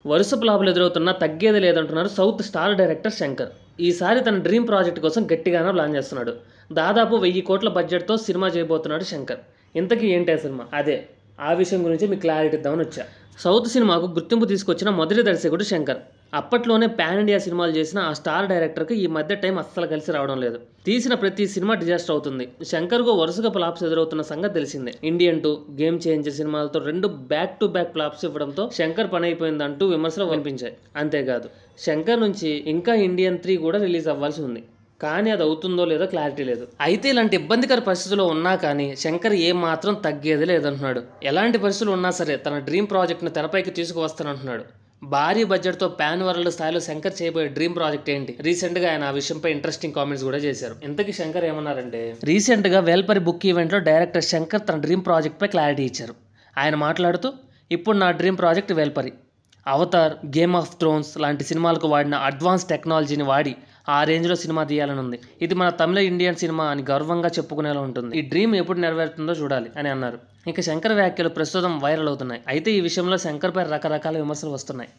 వరుస ఫ్లాపులు ఎదురవుతున్నా తగ్గేది లేదంటున్నారు సౌత్ స్టార్ డైరెక్టర్ శంకర్. ఈసారి తన డ్రీమ్ ప్రాజెక్ట్ కోసం గట్టిగానే ప్లాన్ చేస్తున్నాడు. దాదాపు 1000 కోట్ల బడ్జెట్తో సినిమా చేయబోతున్నాడు శంకర్. ఇంతకీ ఏంటి ఆ సినిమా? అదే ఆ విషయం గురించి మీకు క్లారిటీ ఇద్దామని వచ్చా. సౌత్ సినిమాకు గుర్తింపు తీసుకొచ్చిన మొదటి దర్శకుడు శంకర్. అప్పట్లోనే పాన్ ఇండియా సినిమాలు చేసిన ఆ స్టార్ డైరెక్టర్కి ఈ మధ్య టైం అస్సలు కలిసి రావడం లేదు. తీసిన ప్రతి సినిమా డిజాస్టర్ అవుతుంది. శంకర్కు వరుసగా ఫ్లాప్స్ ఎదురవుతున్న సంగతి తెలిసిందే. ఇండియన్ 2, గేమ్ చేంజర్ సినిమాలతో 2 బ్యాక్ టు బ్యాక్ ఫ్లాప్స్ ఇవ్వడంతో శంకర్ పని అయిపోయిందంటూ విమర్శలు వినిపించాయి. అంతేకాదు శంకర్ నుంచి ఇంకా ఇండియన్ 3 కూడా రిలీజ్ అవ్వాల్సి ఉంది. కానీ అది అవుతుందో లేదో క్లారిటీ లేదు. అయితే ఇలాంటి ఇబ్బందికర పరిస్థితుల్లో ఉన్నా కానీ శంకర్ ఏ మాత్రం తగ్గేది లేదంటున్నాడు. ఎలాంటి పరిస్థితులు ఉన్నా సరే తన డ్రీమ్ ప్రాజెక్ట్ను తెరపైకి తీసుకువస్తానంటున్నాడు. భారీ బడ్జెట్తో పాన్ వరల్డ్ స్థాయిలో శంకర్ చేయబోయే డ్రీమ్ ప్రాజెక్ట్ ఏంటి? రీసెంట్గా ఆయన ఆ విషయంపై ఇంట్రెస్టింగ్ కామెంట్స్ కూడా చేశారు. ఇంతకీ శంకర్ ఏమన్నారంటే, రీసెంట్గా వేల్పరి బుక్ ఈవెంట్లో డైరెక్టర్ శంకర్ తన డ్రీమ్ ప్రాజెక్ట్పై క్లారిటీ ఇచ్చారు. ఆయన మాట్లాడుతూ, ఇప్పుడు నా dream project Velpari. Avatar, Game of Thrones లాంటి సినిమాలకు వాడిన అడ్వాన్స్ టెక్నాలజీని వాడి ఆ రేంజ్లో సినిమా తీయాలని ఉంది. ఇది మన తమిళ ఇండియన్ సినిమా అని గర్వంగా చెప్పుకునేలా ఉంటుంది. ఈ డ్రీమ్ ఎప్పుడు నెరవేరుతుందో చూడాలి అని అన్నారు. ఇక శంకర్ వ్యాఖ్యలు ప్రస్తుతం వైరల్ అవుతున్నాయి. అయితే ఈ విషయంలో శంకర్పై రకరకాల విమర్శలు వస్తున్నాయి.